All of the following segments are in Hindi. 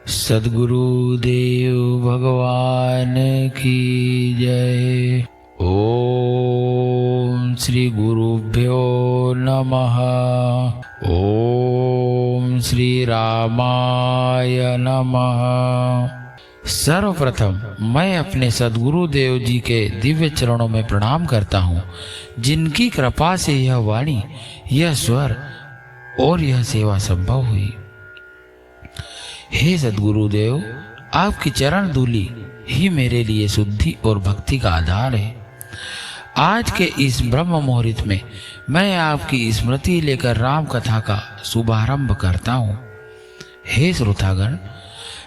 सद्गुरुदेव भगवान की जय। ओम श्री गुरुभ्यो नमः। ओम श्री रामाय नमः। सर्वप्रथम मैं अपने सद्गुरुदेव जी के दिव्य चरणों में प्रणाम करता हूँ, जिनकी कृपा से यह वाणी, यह स्वर और यह सेवा संभव हुई। हे सद्गुरुदेव, आपकी चरण धूलि ही मेरे लिए शुद्धि और भक्ति का आधार है। आज के इस ब्रह्म मुहूर्त में मैं आपकी स्मृति लेकर राम कथा का शुभारंभ करता हूँ। हे श्रोतागण,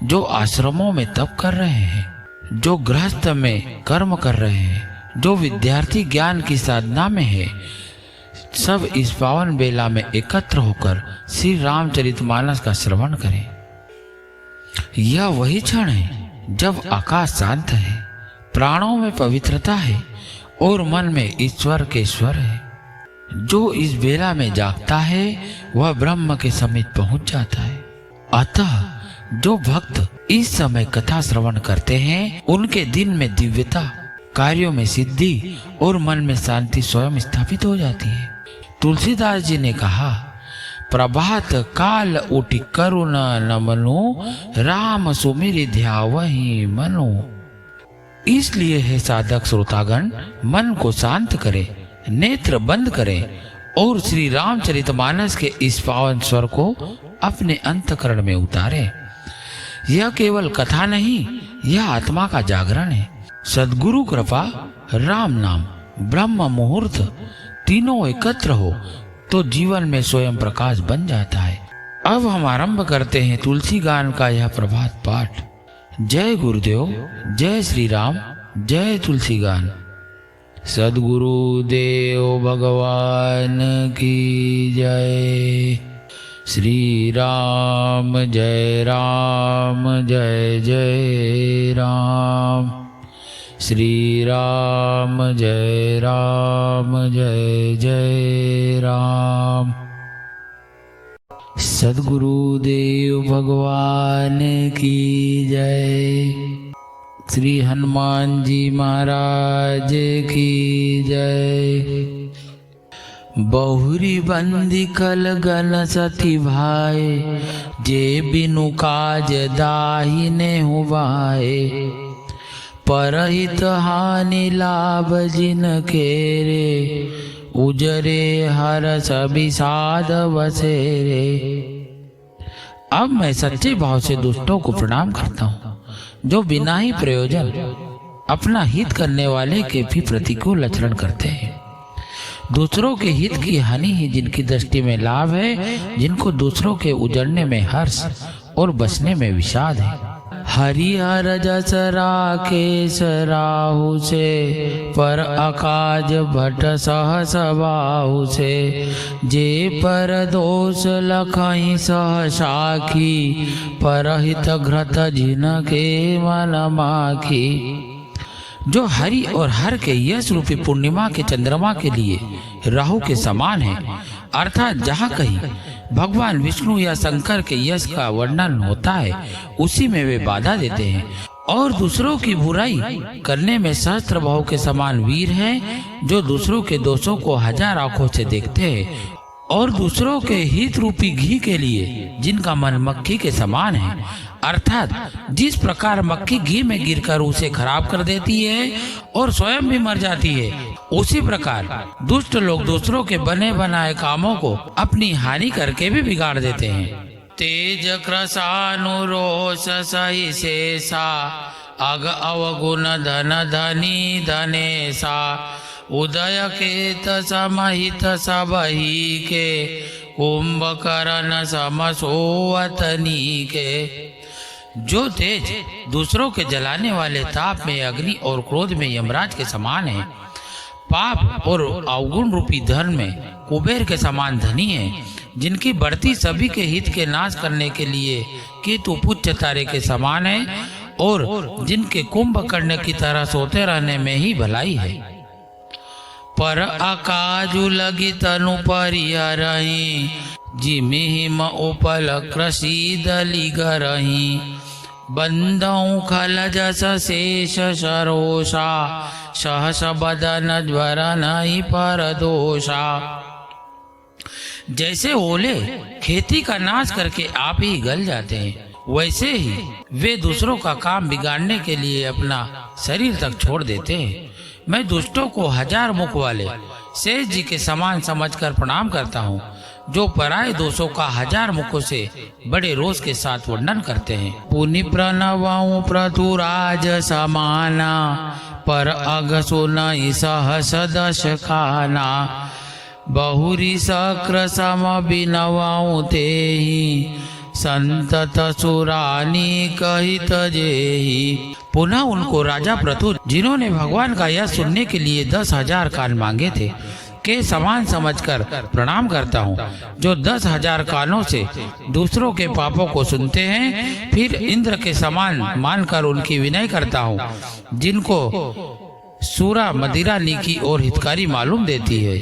जो आश्रमों में तप कर रहे हैं, जो गृहस्थ में कर्म कर रहे हैं, जो विद्यार्थी ज्ञान की साधना में है, सब इस पावन बेला में एकत्र होकर श्री रामचरितमानस का श्रवण करें। यह वही क्षण है जब आकाश शांत है, प्राणों में पवित्रता है और मन में ईश्वर के स्वर है। जो इस बेला में जागता है वह ब्रह्म के समीप पहुंच जाता है। अतः जो भक्त इस समय कथा श्रवण करते हैं, उनके दिन में दिव्यता, कार्यों में सिद्धि और मन में शांति स्वयं स्थापित हो जाती है। तुलसीदास जी ने कहा, प्रभात काल उठि करुण नमनु, राम सुमिरि ध्यावहि मनु। इसलिए है साधक श्रोतागण, मन को शांत करें, नेत्र बंद करें और श्री रामचरितमानस के इस पावन स्वर को अपने अंतकरण में उतारें। यह केवल कथा नहीं, यह आत्मा का जागरण है। सद्गुरु कृपा, राम नाम, ब्रह्म मुहूर्त तीनों एकत्र हो तो जीवन में स्वयं प्रकाश बन जाता है। अब हम आरंभ करते हैं तुलसी गान का यह प्रभात पाठ। जय गुरुदेव, जय श्री राम, जय तुलसी गान। सद्गुरुदेव भगवान की जय। श्री राम जय राम, जय जय राम। श्री राम जय राम, जय जय राम। सद्गुरुदेव भगवान की जय। श्री हनुमान जी महाराज की जय। बहुरी बंदी कल गन सती भाई, जे बिनु काज दाहिने हुआए। परहित हानि लाभ जिन केरे, उजरे हरस विषाद बसेरे। अब मैं सच्चे भाव से दुष्टों को प्रणाम करता हूँ, जो बिना ही प्रयोजन अपना हित करने वाले के भी प्रतिकूल आचरण करते हैं। दूसरों के हित की हानि ही जिनकी दृष्टि में लाभ है, जिनको दूसरों के उजड़ने में हर्ष और बचने में विषाद है। हरिहर जस राकेश राहु से, पर अकाज भट सहस बाहु से। जे पर दोष लखहि सह साखी, परहित घृत जिन के मन माखी। जो हरि और हर के यश रूपी पूर्णिमा के चंद्रमा के लिए राहु के समान है, अर्थात जहाँ कहीं भगवान विष्णु या शंकर के यश का वर्णन होता है, उसी में वे बाधा देते हैं। और दूसरों की बुराई करने में सहस्त्र भाव के समान वीर हैं, जो दूसरों के दोषों को हजार आंखों से देखते हैं और दूसरों के हित रूपी घी के लिए जिनका मन मक्खी के समान है, अर्थात जिस प्रकार मक्खी घी में गिरकर उसे खराब कर देती है और स्वयं भी मर जाती है, उसी प्रकार दुष्ट लोग दूसरों के बने बनाए कामों को अपनी हानि करके भी बिगाड़ देते हैं। तेज क्रसानुरोष सहि शेषा, अग अवगुण धन धनी धनेशा। उदय केत समहित सबही के, कुंभकर्ण समसोवतनी के। जो तेज दूसरों के जलाने वाले ताप में अग्नि और क्रोध में यमराज के समान है, पाप और अवगुण रूपी धन में कुबेर के समान धनी है, जिनकी बढ़ती सभी के हित के नाश करने के लिए केतु पुच्छ तारे के समान है और जिनके कुंभकर्ण की तरह सोते रहने में ही भलाई है। पर अकाजु लगी तनु परिहरहि, जिमिहि म उपल कृषि दली गरहि। बंधौ खल जस शेष सरोषा सहस बदन ज्वर नहीं पर दोषा। जैसे ओले खेती का नाश करके आप ही गल जाते हैं, वैसे ही वे दूसरों का काम बिगाड़ने के लिए अपना शरीर तक छोड़ देते हैं। मैं दुष्टों को 1000 मुख वाले शेष जी के समान समझकर प्रणाम करता हूँ, जो पराये दोषों का 1000 मुखों से बड़े रोष के साथ वर्णन करते हैं। पुनि प्रणवं पृथुराज समाना पर अग सुनई सहस दश खाना। बहुरी शक्र सम बिनवं तेहि संतत सुरानी कहित जेहि। पुनः उनको राजा प्रथुर, जिन्होंने भगवान का यह सुनने के लिए 10,000 कान मांगे थे, के समान समझकर प्रणाम करता हूँ, जो 10,000 कानों से दूसरों के पापों को सुनते हैं। फिर इंद्र के समान मानकर उनकी विनय करता हूँ, जिनको सूरा मदिरा नीकी और हितकारी मालूम देती है।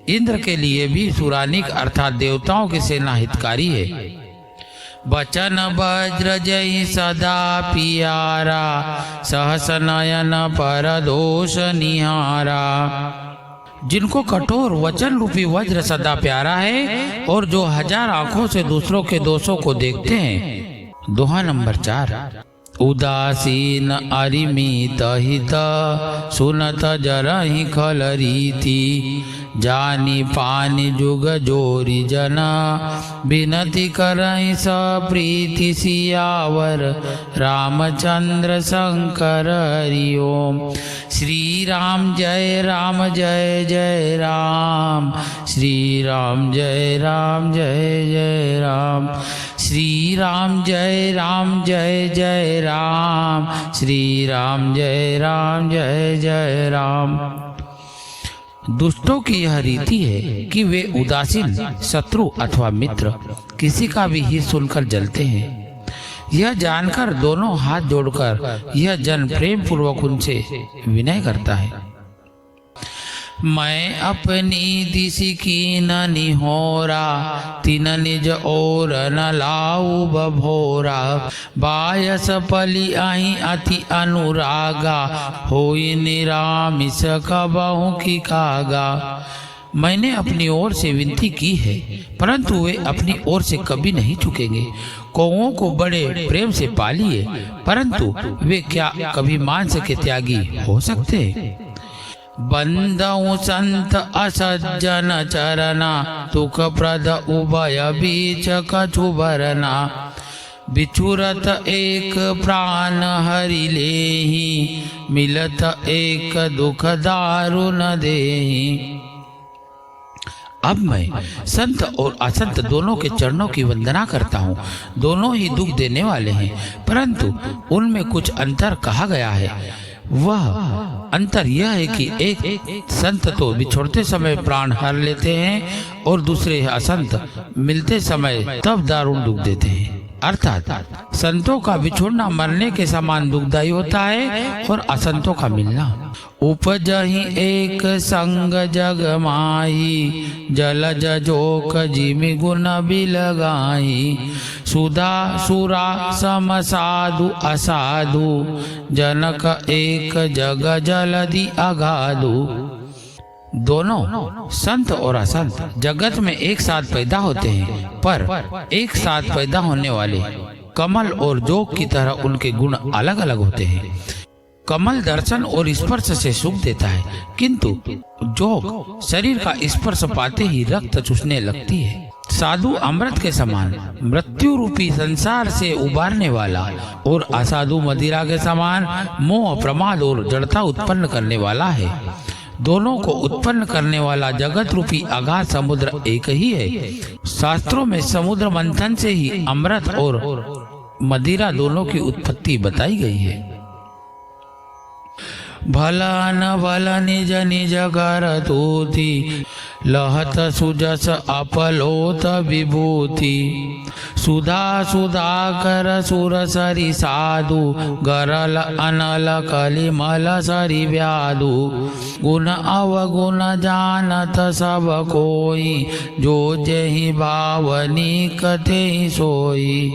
इंद्र के लिए भी सुरानिक अर्थात देवताओं की सेना हितकारी है। बचन वज्र जय सदा पियारा सहस नयन पर दोष निहारा। जिनको कठोर वचन रूपी वज्र सदा प्यारा है और जो 1000 आंखों से दूसरों के दोषों को देखते हैं। दोहा नंबर 4। उदासीन अरिमित हित सुनत जरहि खल रीति। जानी पानी जुग जोरी जना बिनती करहि सप्रीति। सियावर रामचंद्र शंकर हरि ओम। श्री राम जय राम जय जय राम। श्री राम जय राम जय जय राम। श्री राम जय राम जय जय राम। श्री राम जय राम जय जय राम। दुष्टों की यह रीति है कि वे उदासीन शत्रु अथवा मित्र किसी का भी हित सुनकर जलते हैं। यह जानकर दोनों हाथ जोड़कर यह जन प्रेम पूर्वक उनसे विनय करता है। मैं अपनी दिशि की न निहोरा तिन निज और न लाऊ बभोरा। बायस पली आई अति अनुरागा होई निरामिष कबहु की कागा। मैंने अपनी ओर से विनती की है, परंतु वे अपनी ओर से कभी नहीं चुकेंगे। कौओं को बड़े प्रेम से पालिए, परंतु वे क्या कभी मांस के त्यागी हो सकते? बंदौ संत असज्जन चरना दुख प्रद उभय बीच कछु भरना। बिछुरत एक प्राण हरि लेहि मिलत एक दुख दारुण देहि। अब मैं संत और असंत दोनों के चरणों की वंदना करता हूँ। दोनों ही दुख देने वाले हैं, परंतु उनमें कुछ अंतर कहा गया है। वह अंतर यह है कि एक संत तो बिछोड़ते समय प्राण हर लेते हैं और दूसरे असंत मिलते समय तब दारुण दुख देते हैं। अर्थात संतों का बिछोड़ना मरने के समान दुखदायी होता है और असंतों का मिलना। उपजहि एक संग जग माही जलज जोक जिमि गुण बिलगाही। सुधा सुरा सम साधु असाधु जनक एक जग जलधि अगाधु। दोनों संत और असंत जगत में एक साथ पैदा होते हैं, पर एक साथ पैदा होने वाले कमल और जोग की तरह उनके गुण अलग अलग होते हैं। कमल दर्शन और स्पर्श से सुख देता है, किंतु जोग शरीर का स्पर्श पाते ही रक्त चूसने लगती है। साधु अमृत के समान मृत्यु रूपी संसार से उबारने वाला और असाधु मदिरा के समान मोह प्रमाद और जड़ता उत्पन्न करने वाला है। दोनों को उत्पन्न करने वाला जगत रूपी अगाध समुद्र एक ही है। शास्त्रों में समुद्र मंथन से ही अमृत और मदिरा दोनों की उत्पत्ति बताई गई है। भला न भल निज निज कर तूति लहत सुजस अपलोत विभूति। सुधा सुधा कर सुर सरि साधु गरल अनल कलिमल सरि व्याधु। गुण अवगुण जानत सब कोई जो जेहि भावनी कथे सोई।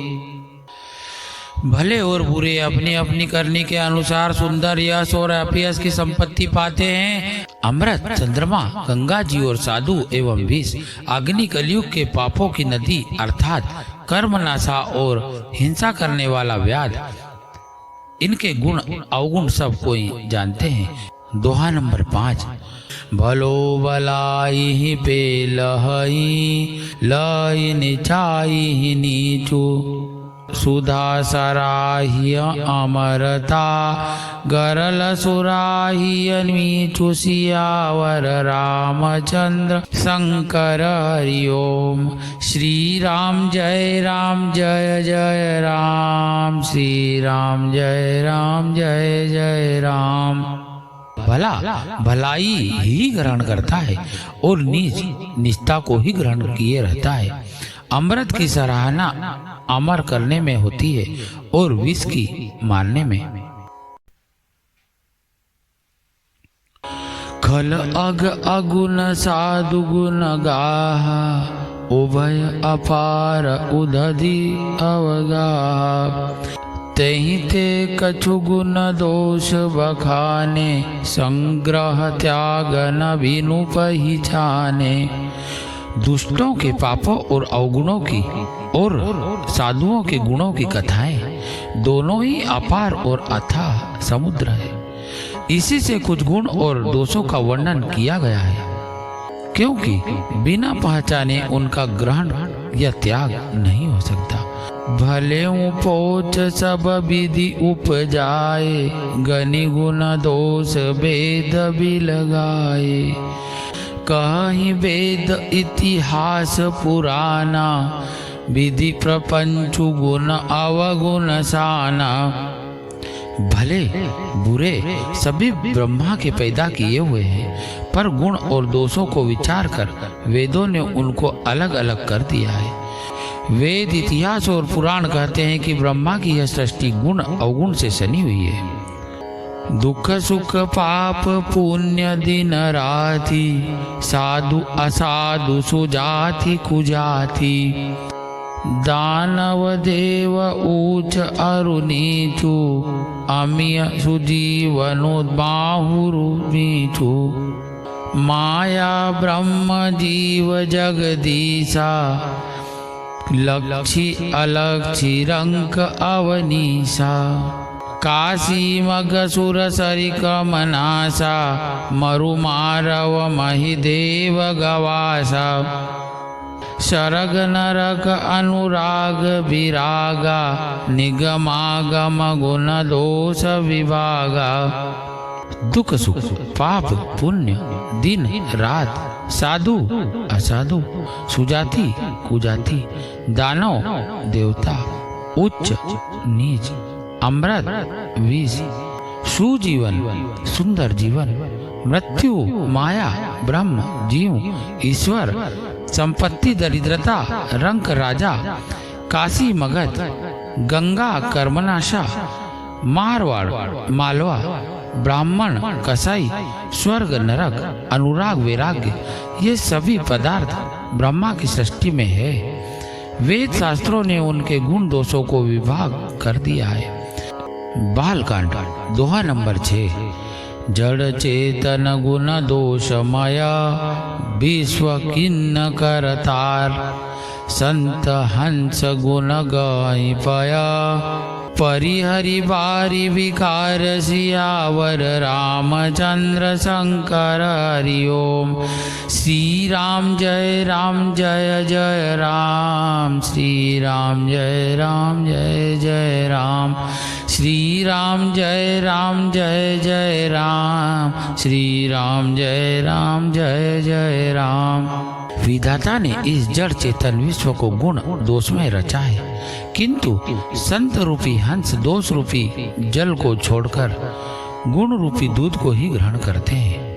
भले और बुरे अपनी अपनी करनी के अनुसार सुंदर यश और अपयश की संपत्ति पाते हैं। अमृत, चंद्रमा, गंगा जी और साधु एवं विष, अग्नि, कलयुग के पापों की नदी अर्थात कर्मनाशा और हिंसा करने वाला व्याध, इनके गुण अवगुण सब कोई जानते हैं। दोहा नंबर 5। भलो भलाई पे लहई, लई निचाई नीचू, सुधा सराहिय अमरता, गरल सुराहिय नीचू, सियावर रामचंद्र शंकर हरि ओम। श्री राम जय राम जय जय राम, श्री राम जय राम जय जय राम। भला भलाई ही ग्रहण करता है और नीच निष्ठा को ही ग्रहण किए रहता है। अमृत की सराहना अमर करने में होती है और विष की मारने में। खल अग अगुण साधु गुण गाहा, उभय अपार उदधि अवगाहा। तेहि ते कछु गुण दोष बखाने, संग्रह त्याग न बिनु पहिचाने। दुष्टों के पापों और अवगुणों की और साधुओं के गुणों की कथाएं दोनों ही अपार और अथाह समुद्र है। इसी से कुछ गुण और दोषों का वर्णन किया गया है, क्योंकि बिना पहचाने उनका ग्रहण या त्याग नहीं हो सकता। भले पोच सब विधि उपजाए, गनि गुण दोष वेद बिलगाए। कहीं वेद इतिहास पुराना, विधि प्रपंच गुण अवगुण साना। भले बुरे सभी ब्रह्मा के पैदा किए हुए हैं, पर गुण और दोषों को विचार कर वेदों ने उनको अलग अलग कर दिया है। वेद, इतिहास और पुराण कहते हैं कि ब्रह्मा की यह सृष्टि गुण अवगुण से सनी हुई है। दुख सुख पाप पुण्य दिन राति, साधु असाधु सुजाति कुजाति। दानव देव ऊंच अरु नीचू, अमिय सुजीवनु बाहुरु नीचू। माया ब्रह्म जीव जगदीशा, लक्षी अलक्षी रंक अवनीशा। काशी मग सुर सरिक मनासा, मरु मारव महिदेव गवासा। शरग नरक अनुराग विरागा, निगमागम गुण दोष विभागा। दुख सुख पाप पुण्य दिन रात, साधु असाधु, सुजाति कुजाति, दानव देवता, उच्च नीच, अमृत विष, सुजीवन सुंदर जीवन, मृत्यु माया ब्रह्म जीव ईश्वर, संपत्ति दरिद्रता रंक राजा, काशी मगध, गंगा कर्मनाशा, मारवाड़ मालवा, ब्राह्मण कसाई, स्वर्ग नरक, अनुराग वैराग्य, ये सभी पदार्थ ब्रह्मा की सृष्टि में है। वेद शास्त्रों ने उनके गुण दोषों को विभाग कर दिया है। बालकांड दोहा नंबर 6। जड़ चेतन गुण दोषमया, विश्व किन्न करतार। संत हंस गुण गाई पया, परिहरि बारी विकार सियावर रामचंद्र शंकर हरि ओम। श्री राम जय जय राम, श्री राम जय जय राम। श्री राम जय जय राम, श्री राम जय जय राम। विधाता ने इस जड़ चेतन विश्व को गुण दोष में रचा है, किंतु संत रूपी हंस दोष रूपी जल को छोड़कर गुण रूपी दूध को ही ग्रहण करते हैं।